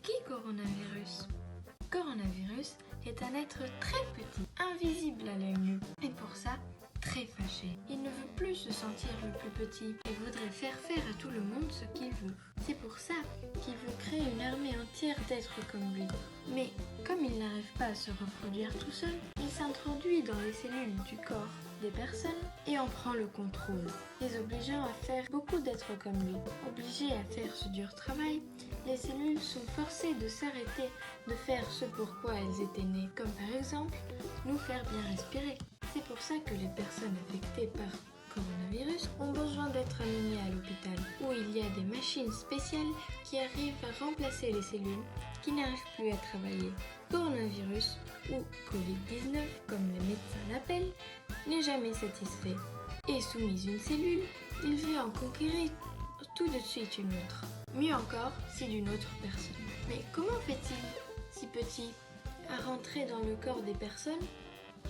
qui coronavirus? Coronavirus est un être très petit, invisible à l'œil nu, et pour ça, très fâché. Il ne veut plus se sentir le plus petit et voudrait faire à tout le monde ce qu'il veut. C'est pour ça qu'il veut créer une armée entière d'êtres comme lui. Mais comme il n'arrive pas à se reproduire tout seul, il s'introduit dans les cellules du corps des personnes et en prend le contrôle, les obligeant à faire beaucoup d'êtres comme lui. Obligés à faire ce dur travail, les cellules sont forcées de s'arrêter de faire ce pourquoi elles étaient nées, comme par exemple nous faire bien respirer. C'est pour ça que les personnes affectées par coronavirus ont besoin d'être amenées à l'hôpital, où il y a des machines spéciales qui arrivent à remplacer les cellules qui n'arrivent plus à travailler. Coronavirus, ou Covid-19 comme les médecins l'appellent, n'est jamais satisfait. Et soumis une cellule, il veut en conquérir tout de suite une autre. Mieux encore, si d'une autre personne. Mais comment fait-il, si petit, à rentrer dans le corps des personnes?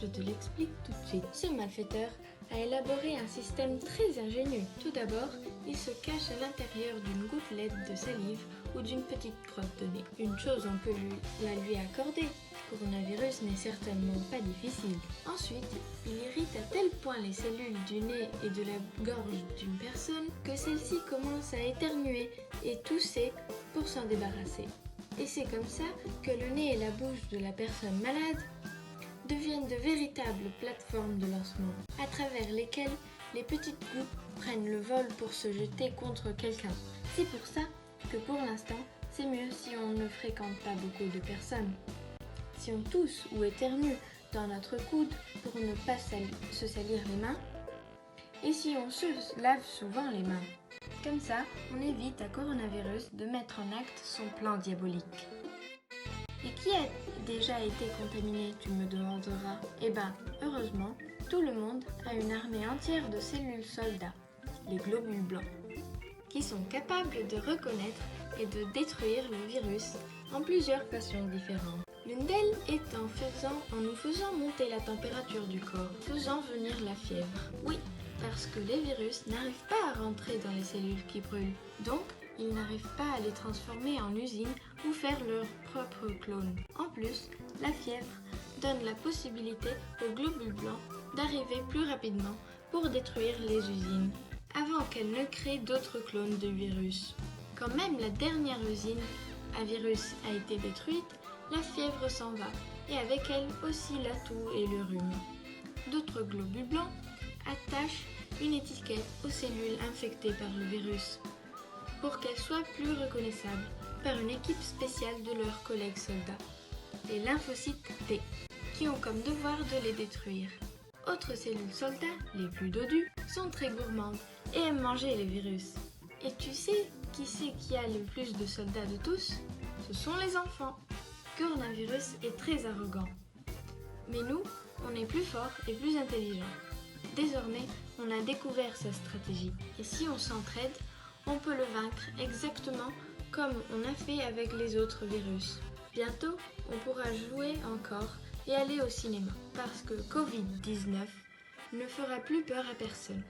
Je te l'explique tout de suite. Ce malfaiteur a élaboré un système très ingénieux. Tout d'abord, il se cache à l'intérieur d'une gouttelette de salive ou d'une petite crotte de nez. Une chose on peut la lui accorder. Coronavirus n'est certainement pas difficile. Ensuite, il irrite à tel point les cellules du nez et de la gorge d'une personne que celle-ci commence à éternuer et tousser pour s'en débarrasser. Et c'est comme ça que le nez et la bouche de la personne malade deviennent de véritables plateformes de lancement, à travers lesquelles les petites gouttes prennent le vol pour se jeter contre quelqu'un. C'est pour ça que pour l'instant, c'est mieux si on ne fréquente pas beaucoup de personnes. Si on tousse ou éternue dans notre coude pour ne pas se salir les mains, et si on se lave souvent les mains. Comme ça, on évite à coronavirus de mettre en acte son plan diabolique. Et qui a déjà été contaminé, tu me demanderas? Eh ben, heureusement, tout le monde a une armée entière de cellules soldats, les globules blancs, qui sont capables de reconnaître et de détruire le virus en plusieurs façons différentes. L'une d'elles est en nous faisant monter la température du corps, faisant venir la fièvre. Oui, parce que les virus n'arrivent pas à rentrer dans les cellules qui brûlent. Donc, ils n'arrivent pas à les transformer en usines ou faire leur propre clone. En plus, la fièvre donne la possibilité aux globules blancs d'arriver plus rapidement pour détruire les usines, avant qu'elles ne créent d'autres clones de virus. Quand même la dernière usine à virus a été détruite, la fièvre s'en va, et avec elle aussi la toux et le rhume. D'autres globules blancs attachent une étiquette aux cellules infectées par le virus, pour qu'elles soient plus reconnaissables par une équipe spéciale de leurs collègues soldats, les lymphocytes T, qui ont comme devoir de les détruire. Autres cellules soldats, les plus dodus, sont très gourmandes et aiment manger les virus. Et tu sais qui c'est qui a le plus de soldats de tous? Ce sont les enfants. Coronavirus est très arrogant. Mais nous, on est plus forts et plus intelligents. Désormais, on a découvert sa stratégie. Et si on s'entraide, on peut le vaincre exactement comme on a fait avec les autres virus. Bientôt, on pourra jouer encore et aller au cinéma, parce que Covid-19 ne fera plus peur à personne.